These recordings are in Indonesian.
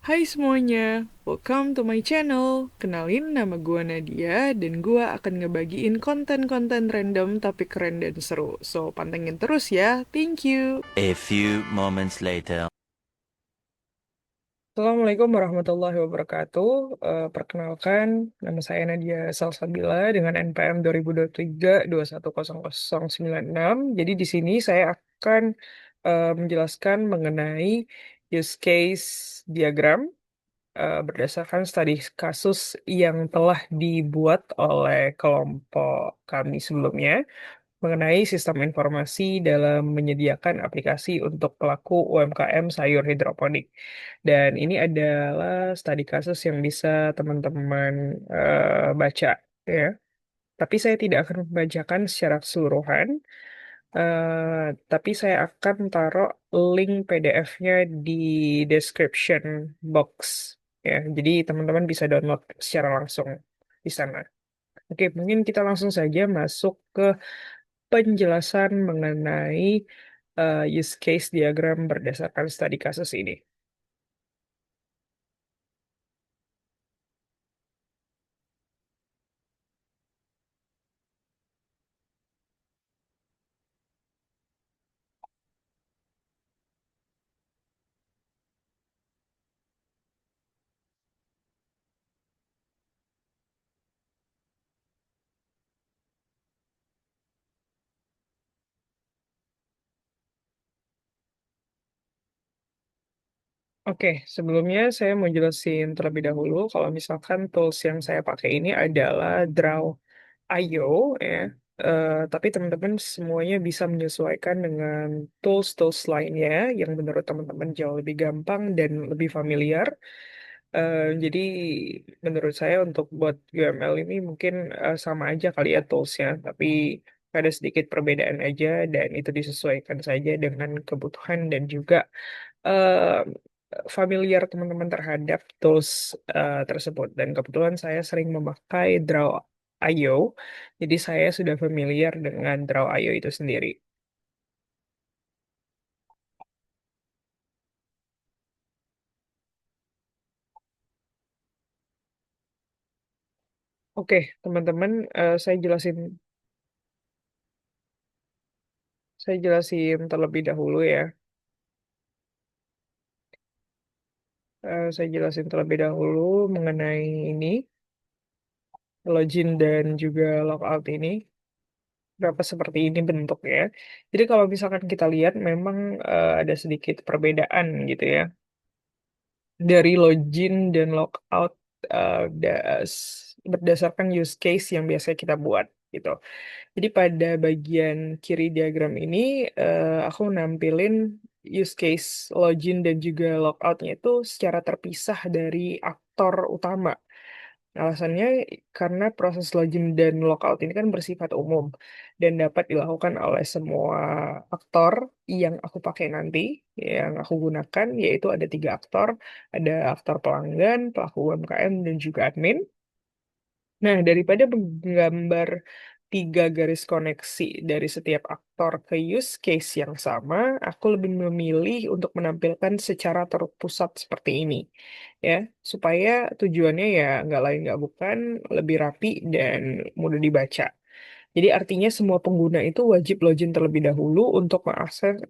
Hai semuanya, welcome to my channel. Kenalin nama gua Nadia dan gua akan ngebagiin konten-konten random tapi keren dan seru. So, pantengin terus ya. Thank you. A few moments later. Assalamualaikum warahmatullahi wabarakatuh. Perkenalkan, nama saya Nadia Salsabila dengan NPM 2023-210096. Jadi di sini saya akan menjelaskan mengenai use case diagram berdasarkan studi kasus yang telah dibuat oleh kelompok kami sebelumnya mengenai sistem informasi dalam menyediakan aplikasi untuk pelaku UMKM sayur hidroponik. Dan ini adalah studi kasus yang bisa teman-teman baca, ya. Tapi saya tidak akan membacakan secara keseluruhan, tapi saya akan taruh link PDF-nya di description box, ya. Jadi teman-teman bisa download secara langsung di sana. Oke, mungkin kita langsung saja masuk ke penjelasan mengenai use case diagram berdasarkan studi kasus ini. Oke, sebelumnya saya mau jelasin terlebih dahulu kalau misalkan tools yang saya pakai ini adalah Draw.io, ya. Tapi teman-teman semuanya bisa menyesuaikan dengan tools-tools lainnya yang menurut teman-teman jauh lebih gampang dan lebih familiar. Jadi menurut saya untuk buat UML ini mungkin sama aja kali ya toolsnya, tapi ada sedikit perbedaan aja dan itu disesuaikan saja dengan kebutuhan dan juga eh, familiar teman-teman terhadap tools tersebut. Dan kebetulan saya sering memakai Draw.io, jadi saya sudah familiar dengan Draw.io itu sendiri. Oke, teman-teman, saya jelasin terlebih dahulu ya. Saya jelasin terlebih dahulu mengenai ini, login dan juga logout ini. Berapa seperti ini bentuknya. Jadi kalau misalkan kita lihat memang ada sedikit perbedaan gitu ya dari login dan logout berdasarkan use case yang biasa kita buat gitu. Jadi pada bagian kiri diagram ini aku nampilin use case login dan juga logoutnya itu secara terpisah dari aktor utama. Alasannya karena proses login dan logout ini kan bersifat umum dan dapat dilakukan oleh semua aktor yang aku pakai nanti, yang aku gunakan, yaitu ada tiga aktor, ada aktor pelanggan, pelaku UMKM, dan juga admin. Nah, daripada menggambar tiga garis koneksi dari setiap aktor ke use case yang sama, aku lebih memilih untuk menampilkan secara terpusat seperti ini, ya, supaya tujuannya ya nggak lain nggak bukan lebih rapi dan mudah dibaca. Jadi artinya semua pengguna itu wajib login terlebih dahulu untuk mengakses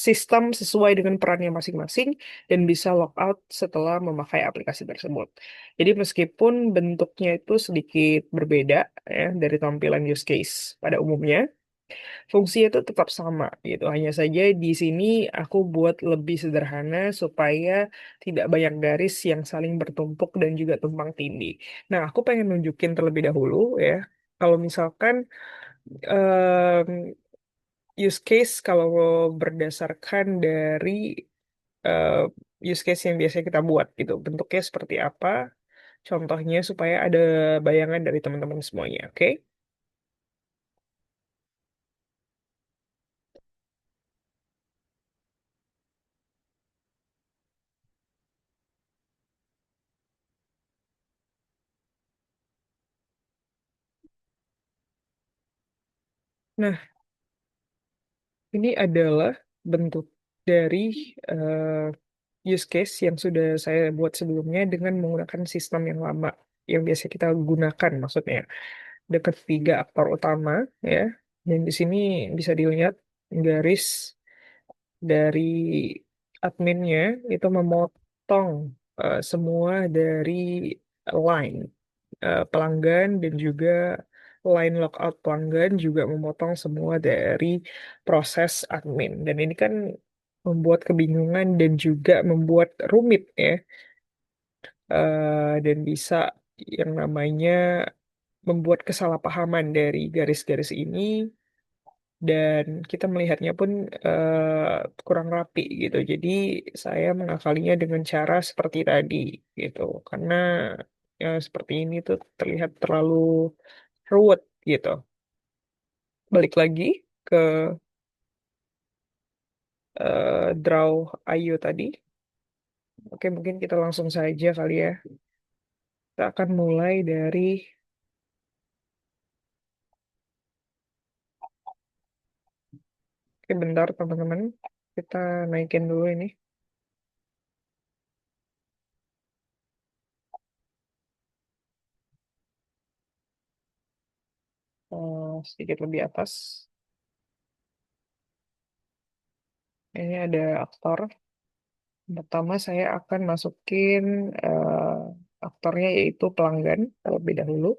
sistem sesuai dengan perannya masing-masing dan bisa logout setelah memakai aplikasi tersebut. Jadi meskipun bentuknya itu sedikit berbeda ya dari tampilan use case pada umumnya, fungsi itu tetap sama gitu. Hanya saja di sini aku buat lebih sederhana supaya tidak banyak garis yang saling bertumpuk dan juga tumpang tindih. Nah, aku pengen nunjukin terlebih dahulu ya. Kalau misalkan em, use case kalau berdasarkan dari eh, use case yang biasa kita buat gitu, bentuknya seperti apa, contohnya supaya ada bayangan dari teman-teman semuanya, oke? Nah, ini adalah bentuk dari eh, use case yang sudah saya buat sebelumnya dengan menggunakan sistem yang lama yang biasa kita gunakan maksudnya. Ada ketiga aktor utama ya. Dan di sini bisa dilihat garis dari adminnya itu memotong semua dari line pelanggan dan juga line logout pelanggan juga memotong semua dari proses admin. Dan ini kan membuat kebingungan dan juga membuat rumit ya. Dan bisa yang namanya membuat kesalahpahaman dari garis-garis ini dan kita melihatnya pun kurang rapi gitu. Jadi saya mengakalinya dengan cara seperti tadi gitu. Karena ya, seperti ini tuh terlihat terlalu ruwet gitu. Balik lagi ke draw Ayu tadi. Oke, mungkin kita langsung saja kali ya. Kita akan mulai dari, oke bentar teman-teman. Kita naikin dulu ini. Sedikit lebih atas. Ini ada aktor. Pertama saya akan masukin aktornya yaitu pelanggan terlebih dahulu.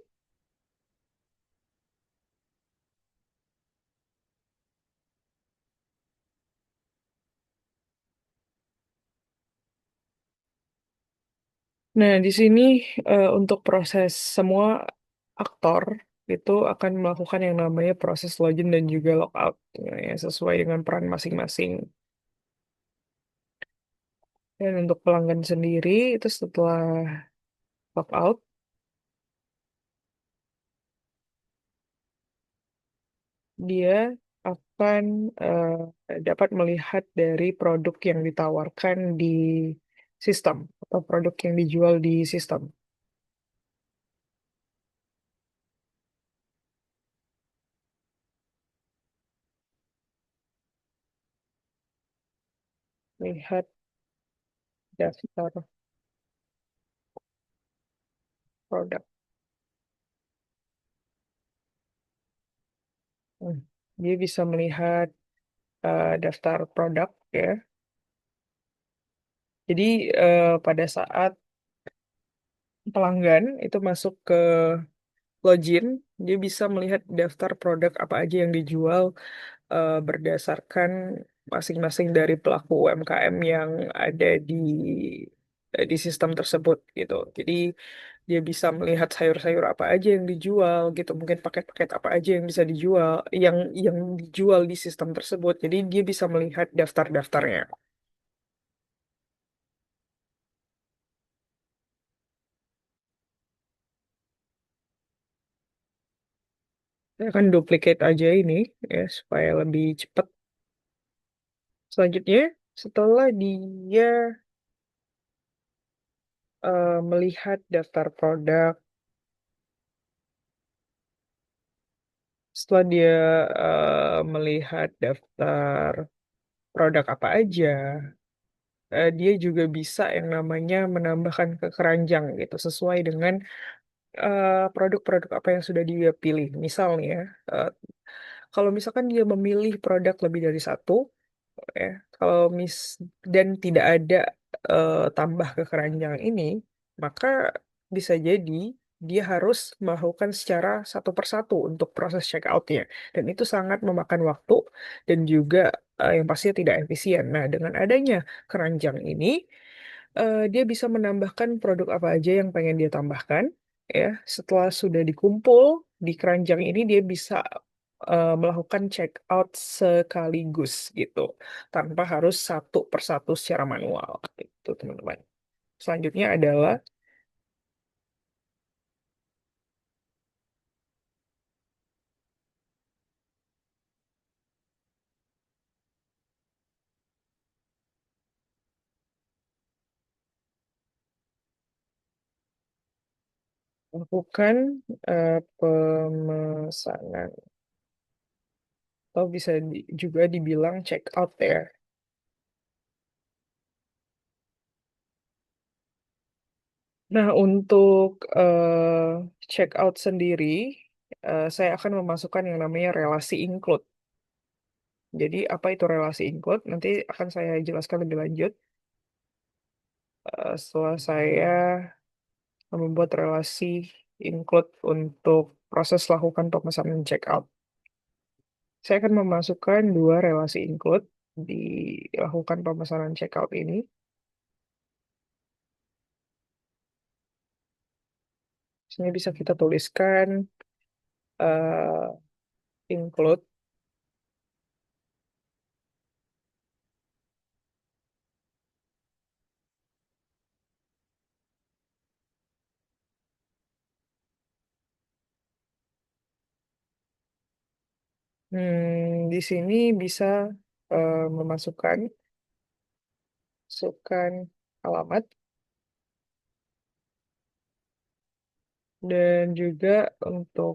Nah, di sini untuk proses semua aktor itu akan melakukan yang namanya proses login dan juga logout ya, sesuai dengan peran masing-masing. Dan untuk pelanggan sendiri itu setelah logout dia akan dapat melihat dari produk yang ditawarkan di sistem atau produk yang dijual di sistem. Lihat daftar produk. Hmm. Dia bisa melihat daftar produk ya. Jadi pada saat pelanggan itu masuk ke login, dia bisa melihat daftar produk apa aja yang dijual berdasarkan masing-masing dari pelaku UMKM yang ada di sistem tersebut gitu. Jadi dia bisa melihat sayur-sayur apa aja yang dijual gitu, mungkin paket-paket apa aja yang bisa dijual, yang dijual di sistem tersebut. Jadi dia bisa melihat daftar-daftarnya. Saya akan duplicate aja ini ya supaya lebih cepat. Selanjutnya, setelah dia melihat daftar produk, setelah dia melihat daftar produk apa aja, dia juga bisa yang namanya menambahkan ke keranjang gitu sesuai dengan produk-produk apa yang sudah dia pilih. Misalnya, eh, kalau misalkan dia memilih produk lebih dari satu, ya, kalau dan tidak ada tambah ke keranjang ini, maka bisa jadi dia harus melakukan secara satu persatu untuk proses checkout-nya. Dan itu sangat memakan waktu dan juga yang pastinya tidak efisien. Nah, dengan adanya keranjang ini, dia bisa menambahkan produk apa aja yang pengen dia tambahkan. Ya, setelah sudah dikumpul di keranjang ini, dia bisa melakukan check out sekaligus gitu, tanpa harus satu persatu secara manual gitu, teman-teman. Selanjutnya adalah lakukan pemesanan atau bisa juga dibilang check out ya. Nah, untuk check out sendiri, saya akan memasukkan yang namanya relasi include. Jadi, apa itu relasi include? Nanti akan saya jelaskan lebih lanjut setelah saya membuat relasi include untuk proses lakukan pemesanan check out. Saya akan memasukkan dua relasi include dilakukan pemesanan check out ini. Sini bisa kita tuliskan include. Di sini bisa memasukkan alamat dan juga untuk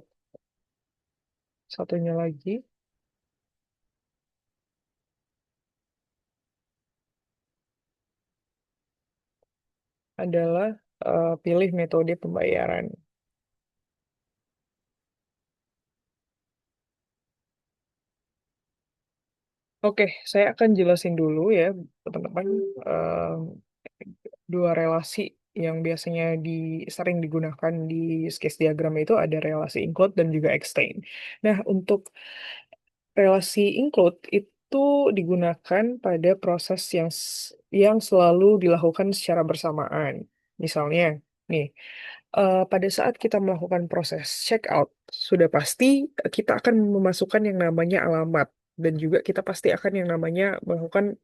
satunya lagi adalah pilih metode pembayaran. Oke, saya akan jelasin dulu ya, teman-teman, eh, dua relasi yang biasanya sering digunakan di use case diagram itu ada relasi include dan juga extend. Nah, untuk relasi include itu digunakan pada proses yang selalu dilakukan secara bersamaan. Misalnya, nih, pada saat kita melakukan proses check out, sudah pasti kita akan memasukkan yang namanya alamat dan juga kita pasti akan yang namanya melakukan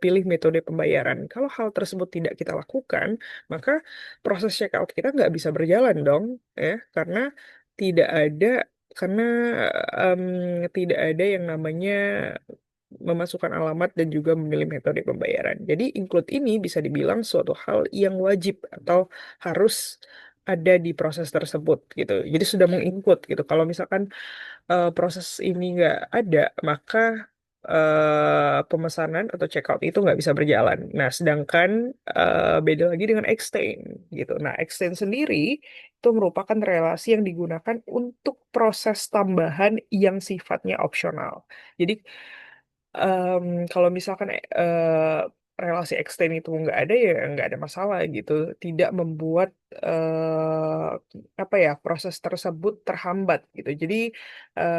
pilih metode pembayaran. Kalau hal tersebut tidak kita lakukan, maka proses check out kita nggak bisa berjalan dong, ya, tidak ada karena em, tidak ada yang namanya memasukkan alamat dan juga memilih metode pembayaran. Jadi include ini bisa dibilang suatu hal yang wajib atau harus ada di proses tersebut gitu. Jadi sudah menginclude gitu. Kalau misalkan proses ini nggak ada, maka pemesanan atau checkout itu nggak bisa berjalan. Nah, sedangkan beda lagi dengan extend gitu. Nah, extend sendiri itu merupakan relasi yang digunakan untuk proses tambahan yang sifatnya opsional. Jadi em, kalau misalkan relasi extend itu nggak ada ya nggak ada masalah gitu. Tidak membuat apa ya proses tersebut terhambat gitu. Jadi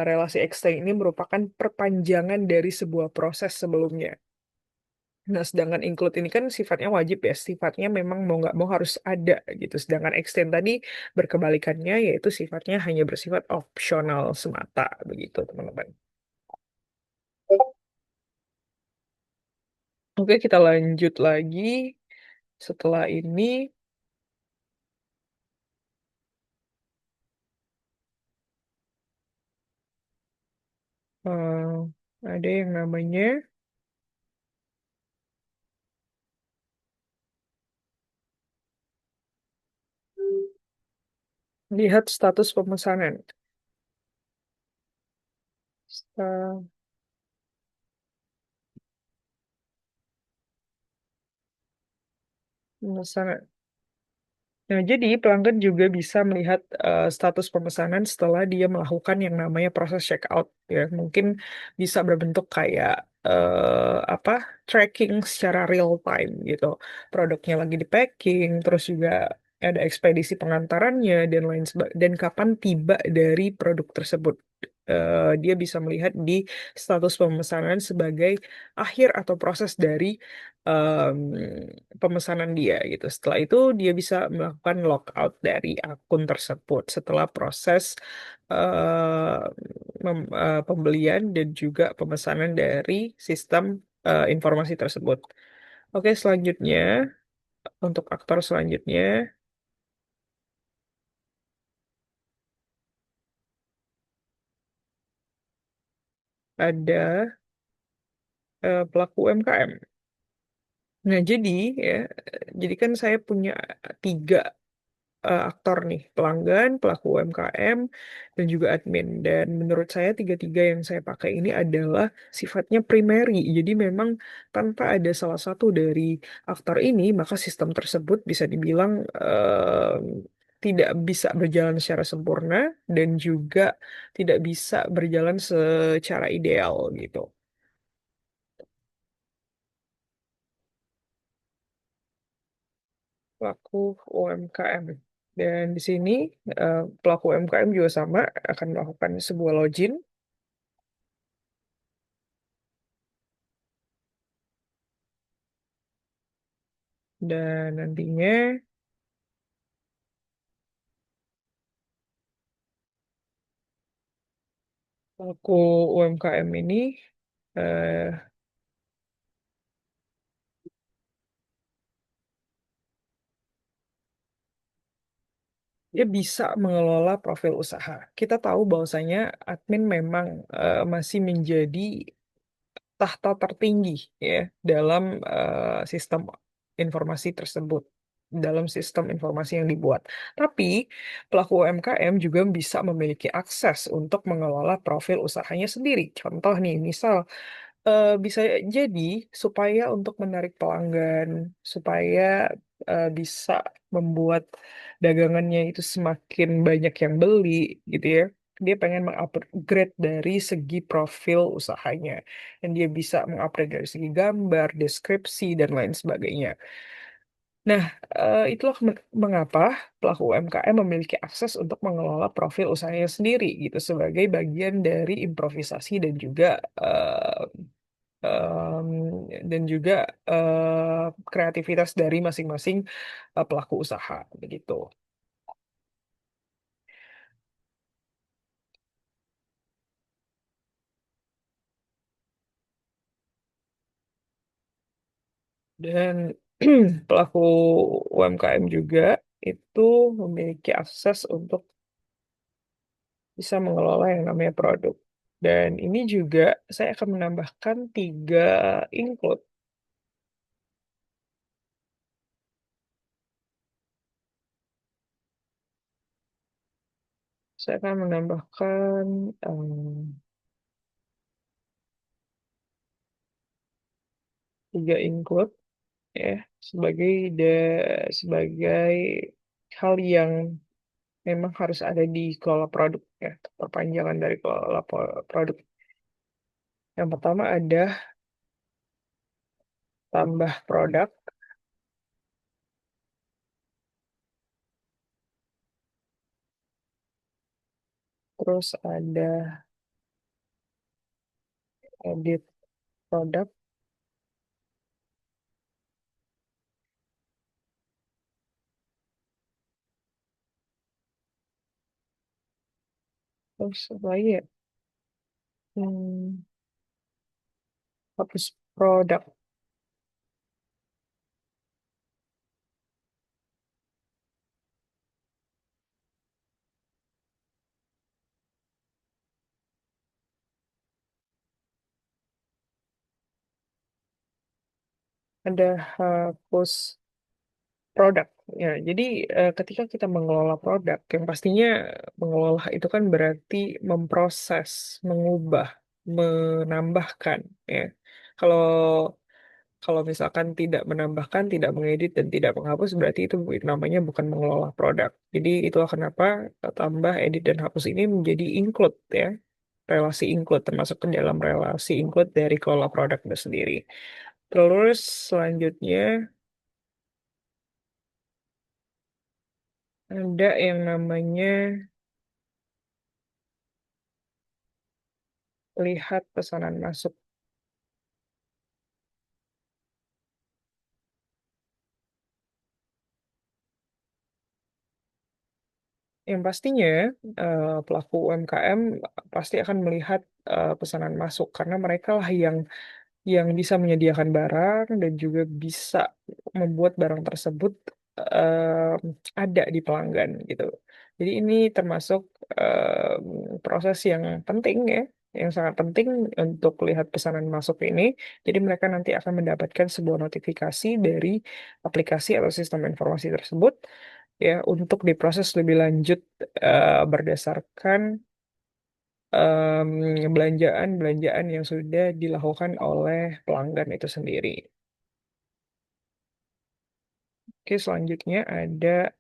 relasi extend ini merupakan perpanjangan dari sebuah proses sebelumnya. Nah, sedangkan include ini kan sifatnya wajib ya, sifatnya memang mau nggak mau harus ada gitu. Sedangkan extend tadi berkebalikannya yaitu sifatnya hanya bersifat opsional semata begitu, teman-teman. Oke, kita lanjut lagi. Setelah ini, eh, ada yang namanya lihat status pemesanan. Sta- Pemesanan. Nah, jadi pelanggan juga bisa melihat status pemesanan setelah dia melakukan yang namanya proses checkout ya. Mungkin bisa berbentuk kayak apa tracking secara real time gitu. Produknya lagi di packing, terus juga ada ekspedisi pengantarannya dan dan kapan tiba dari produk tersebut. Dia bisa melihat di status pemesanan sebagai akhir atau proses dari em, pemesanan dia gitu. Setelah itu dia bisa melakukan logout dari akun tersebut setelah proses eh, pembelian dan juga pemesanan dari sistem informasi tersebut. Oke, selanjutnya untuk aktor selanjutnya ada pelaku UMKM. Nah, jadi ya, jadi kan saya punya tiga aktor nih, pelanggan, pelaku UMKM, dan juga admin. Dan menurut saya tiga-tiga yang saya pakai ini adalah sifatnya primary. Jadi memang tanpa ada salah satu dari aktor ini, maka sistem tersebut bisa dibilang tidak bisa berjalan secara sempurna dan juga tidak bisa berjalan secara ideal gitu. Pelaku UMKM. Dan di sini pelaku UMKM juga sama akan melakukan sebuah login dan nantinya pelaku UMKM ini eh, dia bisa mengelola profil usaha. Kita tahu bahwasanya admin memang masih menjadi tahta tertinggi ya dalam sistem informasi tersebut, dalam sistem informasi yang dibuat. Tapi pelaku UMKM juga bisa memiliki akses untuk mengelola profil usahanya sendiri. Contoh nih, misal bisa jadi supaya untuk menarik pelanggan, supaya bisa membuat dagangannya itu semakin banyak yang beli gitu ya. Dia pengen mengupgrade dari segi profil usahanya. Dan dia bisa mengupgrade dari segi gambar, deskripsi, dan lain sebagainya. Nah, itulah mengapa pelaku UMKM memiliki akses untuk mengelola profil usahanya sendiri gitu sebagai bagian dari improvisasi em, dan juga kreativitas dari masing-masing pelaku usaha begitu. Dan pelaku UMKM juga itu memiliki akses untuk bisa mengelola yang namanya produk. Dan ini juga saya akan menambahkan tiga include. Saya akan menambahkan tiga include ya sebagai sebagai hal yang memang harus ada di kelola produk ya, perpanjangan dari kelola produk. Yang pertama ada tambah produk, terus ada edit produk, terus apa lagi ya? Hmm, hapus produk, ada hapus produk. Ya, jadi ketika kita mengelola produk, yang pastinya mengelola itu kan berarti memproses, mengubah, menambahkan. Ya, kalau kalau misalkan tidak menambahkan, tidak mengedit, dan tidak menghapus, berarti itu namanya bukan mengelola produk. Jadi itulah kenapa tambah, edit, dan hapus ini menjadi include ya, relasi include, termasuk ke dalam relasi include dari kelola produk itu sendiri. Terus selanjutnya ada yang namanya lihat pesanan masuk. Yang pastinya pelaku UMKM pasti akan melihat pesanan masuk karena mereka lah yang bisa menyediakan barang dan juga bisa membuat barang tersebut ada di pelanggan gitu. Jadi ini termasuk proses yang penting ya, yang sangat penting untuk lihat pesanan masuk ini. Jadi mereka nanti akan mendapatkan sebuah notifikasi dari aplikasi atau sistem informasi tersebut ya untuk diproses lebih lanjut berdasarkan belanjaan-belanjaan yang sudah dilakukan oleh pelanggan itu sendiri. Oke, selanjutnya ada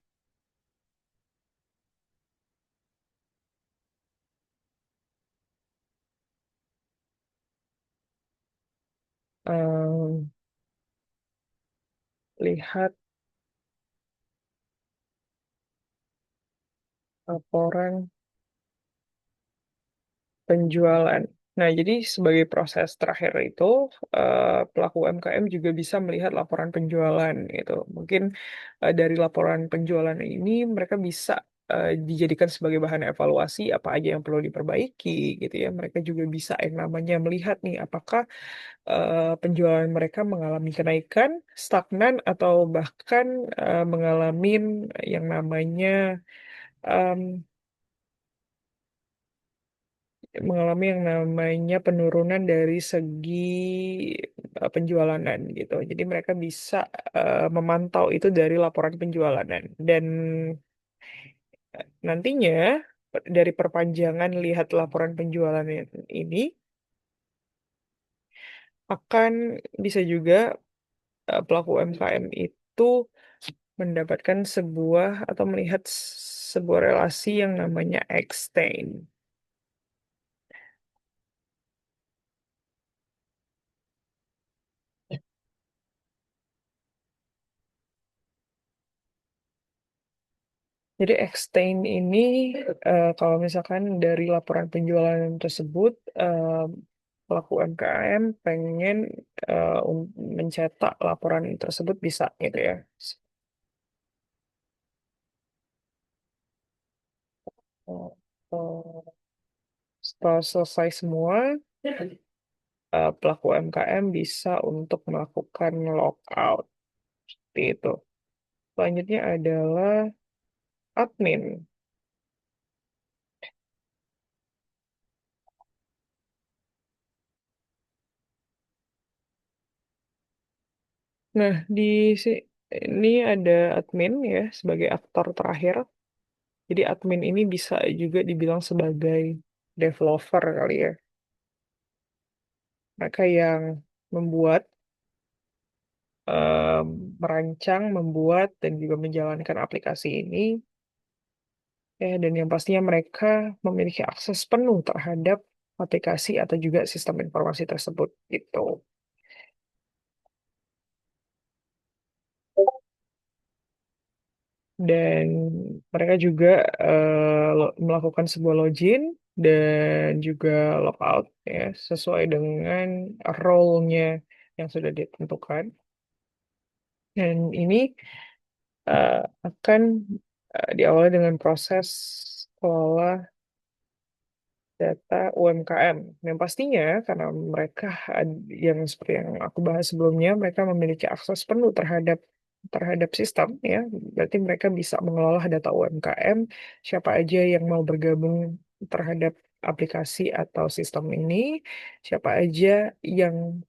em, lihat laporan penjualan. Nah, jadi sebagai proses terakhir itu, pelaku UMKM juga bisa melihat laporan penjualan gitu. Mungkin dari laporan penjualan ini mereka bisa dijadikan sebagai bahan evaluasi apa aja yang perlu diperbaiki gitu ya. Mereka juga bisa yang namanya melihat nih apakah penjualan mereka mengalami kenaikan, stagnan, atau bahkan mengalami yang namanya em, yang namanya penurunan dari segi penjualanan gitu. Jadi mereka bisa memantau itu dari laporan penjualanan dan nantinya dari perpanjangan lihat laporan penjualan ini akan bisa juga pelaku UMKM itu mendapatkan sebuah atau melihat sebuah relasi yang namanya extend. Jadi extend ini kalau misalkan dari laporan penjualan tersebut pelaku UMKM pengen mencetak laporan tersebut bisa gitu ya. Eh, eh, Setelah selesai semua, pelaku UMKM bisa untuk melakukan logout seperti itu. Selanjutnya adalah admin. Nah, ini ada admin ya sebagai aktor terakhir. Jadi admin ini bisa juga dibilang sebagai developer kali ya. Mereka yang membuat, merancang, membuat, dan juga menjalankan aplikasi ini. Ya, dan yang pastinya mereka memiliki akses penuh terhadap aplikasi atau juga sistem informasi tersebut gitu. Dan mereka juga melakukan sebuah login dan juga logout ya sesuai dengan role-nya yang sudah ditentukan. Dan ini eh, akan diawali dengan proses kelola data UMKM. Yang pastinya karena mereka yang seperti yang aku bahas sebelumnya, mereka memiliki akses penuh terhadap sistem ya. Berarti mereka bisa mengelola data UMKM, siapa aja yang mau bergabung terhadap aplikasi atau sistem ini, siapa aja yang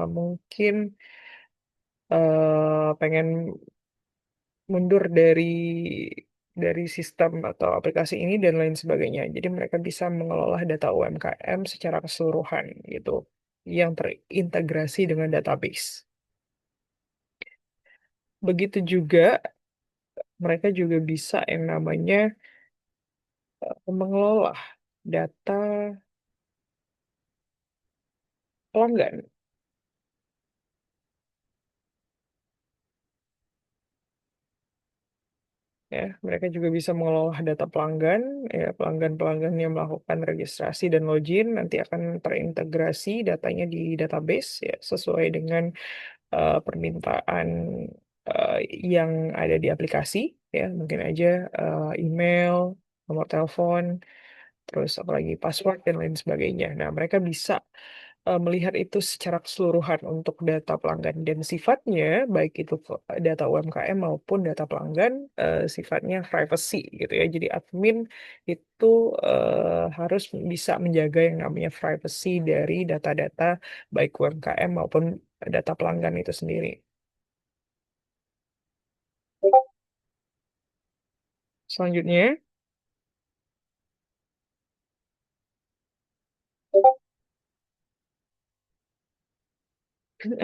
mungkin pengen mundur dari sistem atau aplikasi ini dan lain sebagainya. Jadi mereka bisa mengelola data UMKM secara keseluruhan gitu, yang terintegrasi dengan database. Begitu juga mereka juga bisa yang namanya mengelola data pelanggan. Ya, mereka juga bisa mengelola data pelanggan, ya, pelanggan-pelanggan yang melakukan registrasi dan login nanti akan terintegrasi datanya di database ya sesuai dengan permintaan eh, yang ada di aplikasi ya mungkin aja email, nomor telepon, terus apalagi password dan lain sebagainya. Nah, mereka bisa melihat itu secara keseluruhan untuk data pelanggan dan sifatnya baik itu data UMKM maupun data pelanggan sifatnya privacy gitu ya. Jadi admin itu harus bisa menjaga yang namanya privacy dari data-data baik UMKM maupun data pelanggan itu sendiri. Selanjutnya,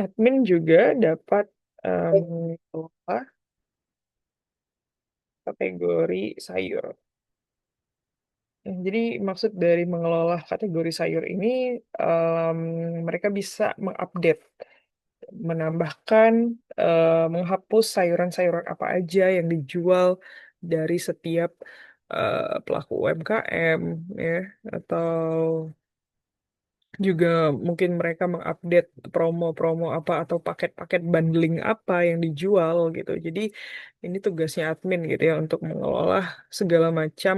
admin juga dapat mengelola kategori sayur. Jadi maksud dari mengelola kategori sayur ini, em, mereka bisa mengupdate, menambahkan, menghapus sayuran-sayuran apa aja yang dijual dari setiap pelaku UMKM, ya, atau juga mungkin mereka mengupdate promo-promo apa atau paket-paket bundling apa yang dijual gitu. Jadi ini tugasnya admin gitu ya untuk mengelola segala macam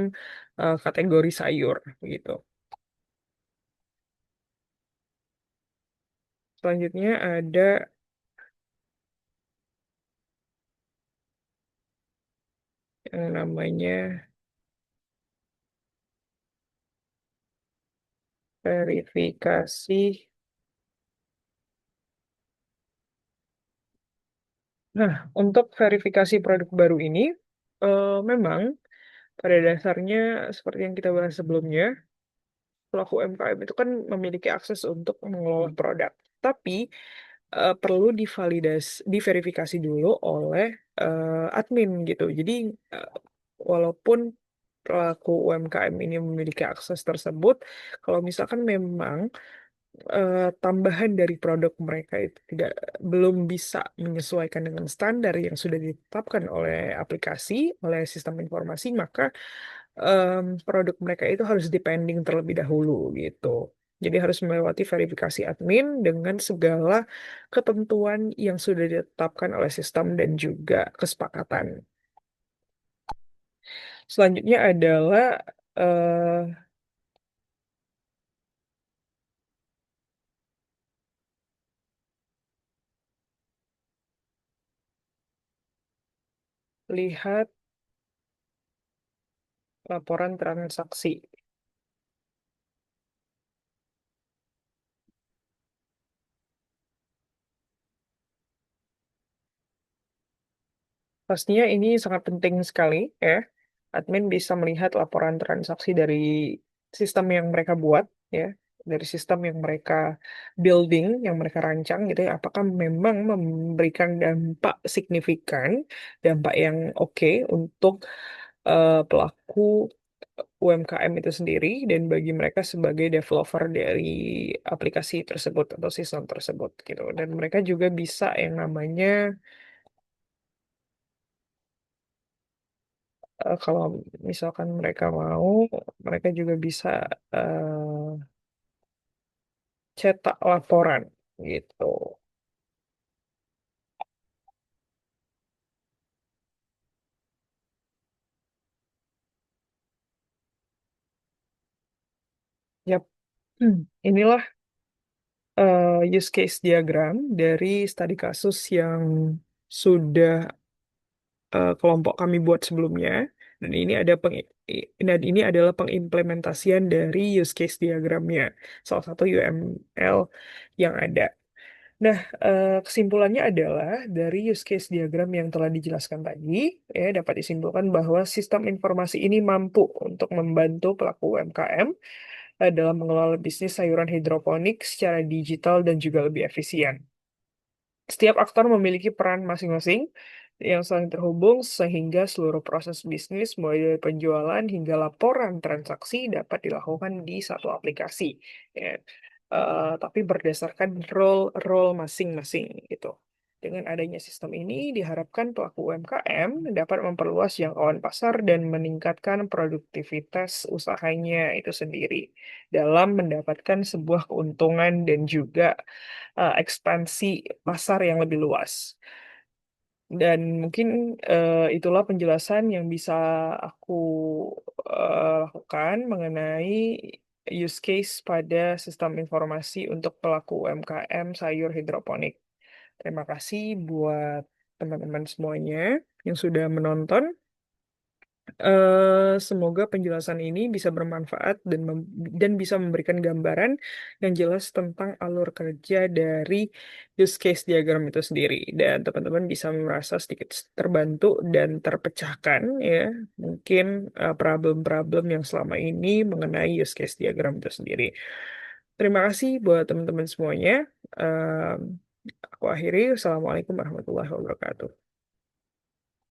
kategori sayur gitu. Selanjutnya ada yang namanya verifikasi. Nah, untuk verifikasi produk baru ini, memang pada dasarnya seperti yang kita bahas sebelumnya, pelaku UMKM itu kan memiliki akses untuk mengelola produk. Tapi perlu diverifikasi dulu oleh admin gitu. Jadi eh, walaupun pelaku UMKM ini memiliki akses tersebut, kalau misalkan memang tambahan dari produk mereka itu belum bisa menyesuaikan dengan standar yang sudah ditetapkan oleh aplikasi, oleh sistem informasi, maka produk mereka itu harus dipending terlebih dahulu gitu. Jadi harus melewati verifikasi admin dengan segala ketentuan yang sudah ditetapkan oleh sistem dan juga kesepakatan. Selanjutnya adalah eh, lihat laporan transaksi. Pastinya ini sangat penting sekali ya. Admin bisa melihat laporan transaksi dari sistem yang mereka buat ya, dari sistem yang mereka building, yang mereka rancang gitu ya. Apakah memang memberikan dampak signifikan, dampak yang oke untuk pelaku UMKM itu sendiri dan bagi mereka sebagai developer dari aplikasi tersebut atau sistem tersebut gitu. Dan mereka juga bisa yang namanya kalau misalkan mereka mau, mereka juga bisa cetak laporan gitu. Yap. Inilah use case diagram dari studi kasus yang sudah kelompok kami buat sebelumnya. Dan ini dan ini adalah pengimplementasian dari use case diagramnya, salah satu UML yang ada. Nah, kesimpulannya adalah dari use case diagram yang telah dijelaskan tadi, ya, dapat disimpulkan bahwa sistem informasi ini mampu untuk membantu pelaku UMKM dalam mengelola bisnis sayuran hidroponik secara digital dan juga lebih efisien. Setiap aktor memiliki peran masing-masing yang saling terhubung sehingga seluruh proses bisnis mulai dari penjualan hingga laporan transaksi dapat dilakukan di satu aplikasi. Ya. Tapi berdasarkan role masing-masing gitu. Dengan adanya sistem ini diharapkan pelaku UMKM dapat memperluas jangkauan pasar dan meningkatkan produktivitas usahanya itu sendiri dalam mendapatkan sebuah keuntungan dan juga ekspansi pasar yang lebih luas. Dan mungkin itulah penjelasan yang bisa aku lakukan mengenai use case pada sistem informasi untuk pelaku UMKM sayur hidroponik. Terima kasih buat teman-teman semuanya yang sudah menonton. Semoga penjelasan ini bisa bermanfaat dan bisa memberikan gambaran yang jelas tentang alur kerja dari use case diagram itu sendiri. Dan teman-teman bisa merasa sedikit terbantu dan terpecahkan ya, mungkin problem-problem yang selama ini mengenai use case diagram itu sendiri. Terima kasih buat teman-teman semuanya. Aku akhiri. Assalamualaikum warahmatullahi wabarakatuh.